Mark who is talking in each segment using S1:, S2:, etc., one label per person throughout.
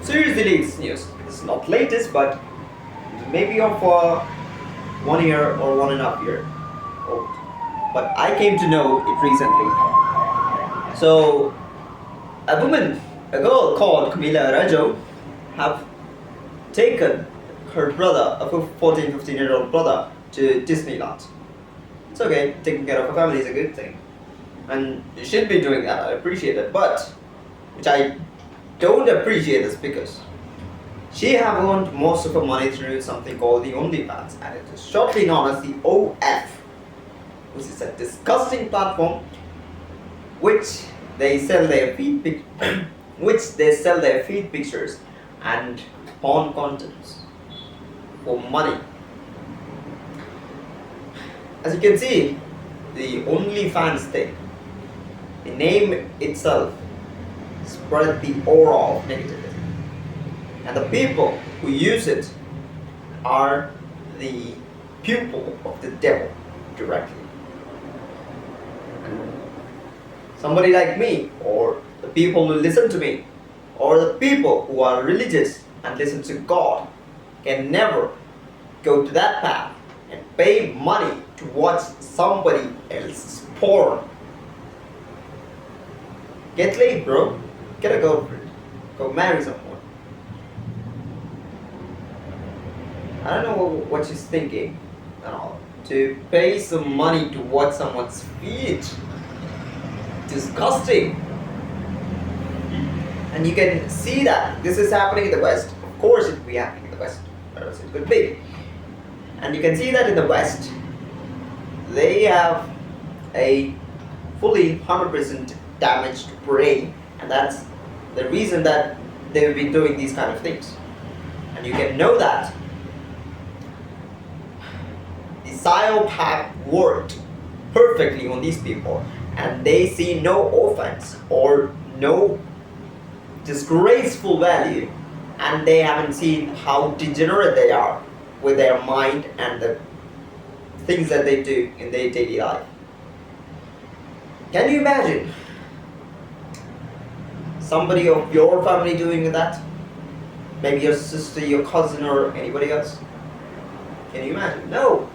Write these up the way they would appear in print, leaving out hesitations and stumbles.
S1: Seriously, it's news. It's not latest, but maybe of 1 year or 1.5 year old. But I came to know it recently. So, a girl called Camila Rajo, have taken her brother, a 14, 15-year-old brother, to Disneyland. It's okay, taking care of a family is a good thing. And you should be doing that, I appreciate it. But, which I don't appreciate is because she have earned most of her money through something called the OnlyFans, and it is shortly known as the OF, which is a disgusting platform which they sell their which they sell their feed pictures and porn contents for money. As you can see, the OnlyFans thing, the name itself spread the aura of negativity. And the people who use it are the pupil of the devil directly. And somebody like me, or the people who listen to me, or the people who are religious and listen to God, can never go to that path and pay money to watch somebody else's porn. Get laid, bro. Get a girlfriend. Go marry someone. I don't know what she's thinking and all. To pay some money to watch someone's feet. Disgusting. And you can see that this is happening in the West. Of course it will be happening in the West. Where else it could be. And you can see that in the West, they have a fully 100% damaged brain, and that's the reason that they will be doing these kind of things. And you can know that the psyopath worked perfectly on these people, and they see no offense or no disgraceful value, and they haven't seen how degenerate they are with their mind and the things that they do in their daily life. Can you imagine somebody of your family doing that? Maybe your sister, your cousin, or anybody else? Can you imagine? No.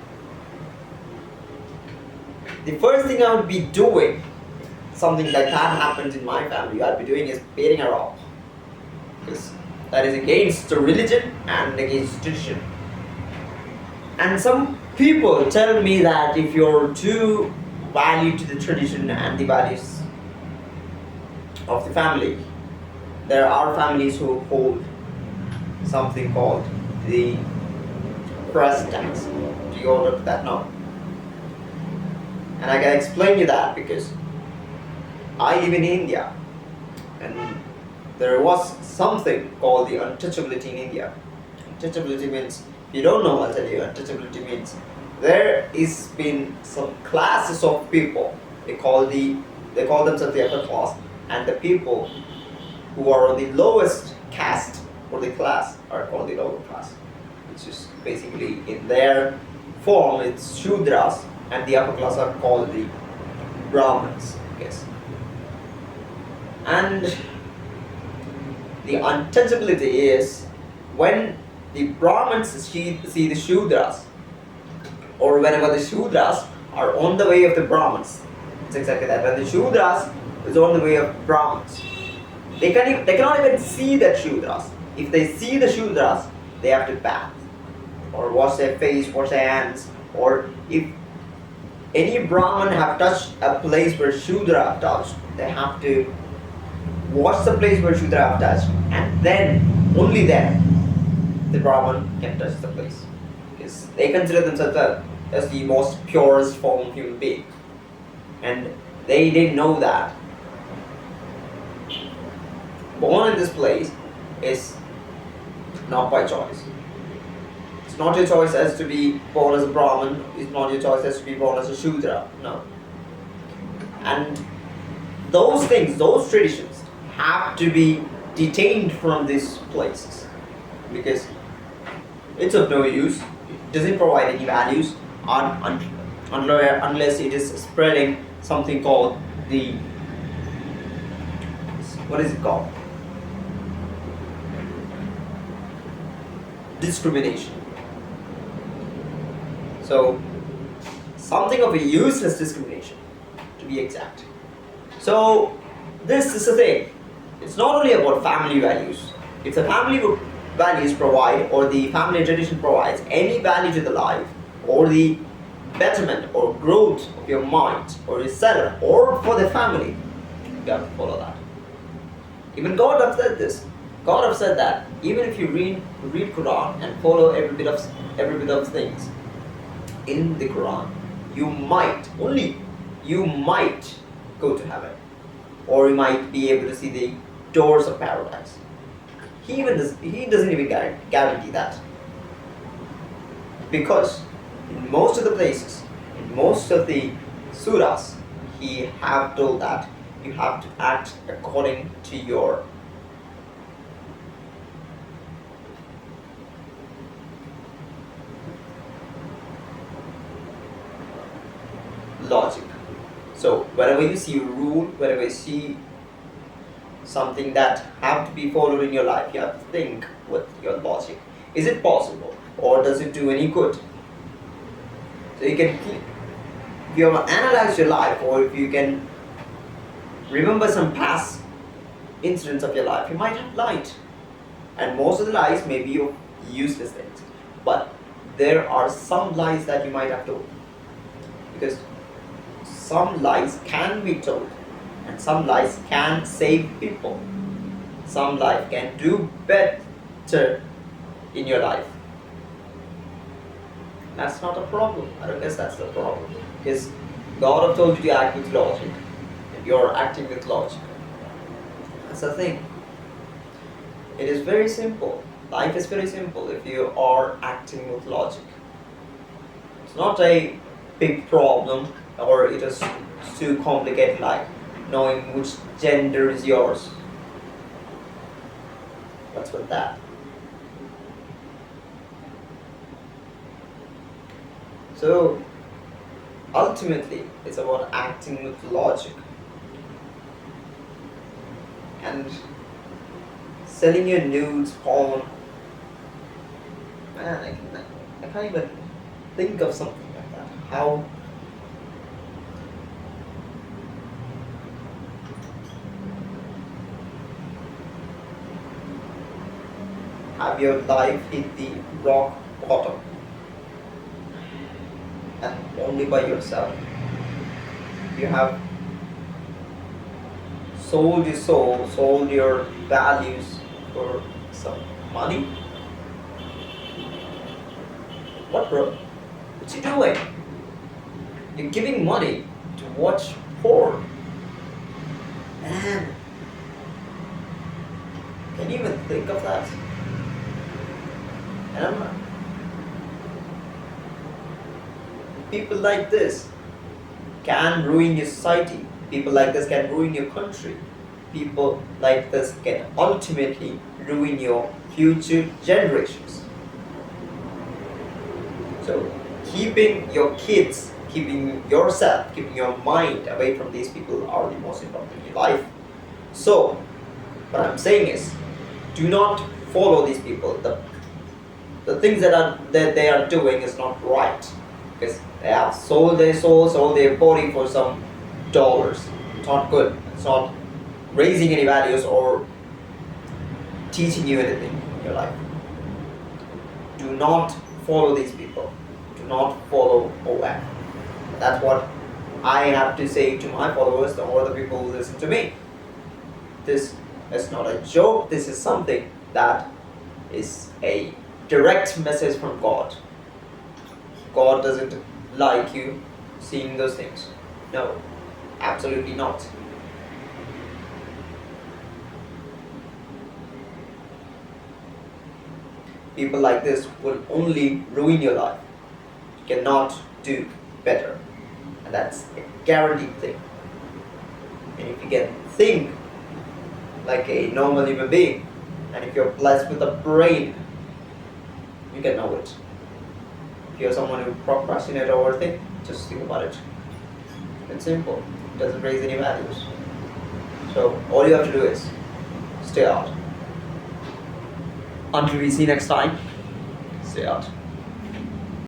S1: The first thing I would be doing, something like that happens in my family, I'd be doing is beating her up. Because that is against the religion and against tradition. And some people tell me that if you're too valued to the tradition and the values of the family, there are families who hold something called the precedence. Do you all know that now? And I can explain you that because I live in India, and there was something called the untouchability in India. Untouchability means, if you don't know, I'll tell you. Untouchability means there is been some classes of people. They call themselves the upper class, and the people who are on the lowest caste or the class are called the lower class, which is basically in their form it's Shudras, and the upper class are called the Brahmins. Yes. And the untouchability is when the Brahmins see the Shudras, or whenever the Shudras are on the way of the Brahmins. It's exactly that. When the Shudras is on the way of Brahmins, they cannot even see the Shudras. If they see the Shudras, they have to bath, or wash their face, wash their hands, or if any Brahmin have touched a place where Shudra have touched, they have to wash the place where Shudra have touched, and then, only then, the Brahmin can touch the place. Because they consider themselves as the most purest form of human being. And they didn't know that. Born in this place is not by choice. It's not your choice as to be born as a Brahmin. It's not your choice as to be born as a Shudra. No. And those things, those traditions, have to be detained from these places. Because it's of no use. It doesn't provide any values unless it is spreading something called the, what is it called? discrimination. So, something of a useless discrimination, to be exact. So, this is the thing. It's not only about family values. If the family values provide, or the family tradition provides any value to the life, or the betterment or growth of your mind or yourself or for the family, you have to follow that. Even God have said this. God have said that even if you read Quran and follow every bit of things in the Quran, you might go to heaven, or you might be able to see the doors of paradise. He doesn't even guarantee that, because in most of the places, in most of the surahs, he have told that you have to act according to your logic. So whenever you see a rule, whenever you see something that have to be followed in your life, you have to think with your logic. Is it possible, or does it do any good? So you can, if you analyze your life, or if you can remember some past incidents of your life, you might have lied. And most of the lies may be of useless things. But there are some lies that you might have told. Because some lies can be told, and some lies can save people. Some life can do better in your life. That's not a problem. I don't guess that's the problem. Because God have told you to act with logic, and you're acting with logic. That's the thing. It is very simple. Life is very simple if you are acting with logic. It's not a big problem, or it is too complicated, like knowing which gender is yours. What's with that? So ultimately, it's about acting with logic. And selling your nudes, porn. Man, I can't even think of something like that. How have your life hit the rock bottom, and only by yourself? You have sold your soul, sold your values for some money? What, bro? What you doing? You're giving money to watch porn. Man, can you even think of that? And I'm not. People like this can ruin your society. People like this can ruin your country. People like this can ultimately ruin your future generations. So, keeping your kids, keeping yourself, keeping your mind away from these people are the most important in your life. So, what I'm saying is, do not follow these people. The things that they are doing is not right, because they have sold their soul, sold their body for some dollars. It's not good. It's not raising any values or teaching you anything in your life. Do not follow these people. Do not follow OM. That's what I have to say to my followers or the people who listen to me. This is not a joke. This is something that is a direct message from God. God doesn't like you seeing those things. No, absolutely not. People like this will only ruin your life. You cannot do better. And that's a guaranteed thing. And if you can think like a normal human being, and if you're blessed with a brain, you can know it. If you're someone who procrastinate or overthink, just think about it. It's simple. It doesn't raise any values. So all you have to do is stay out. Until we see next time, say out.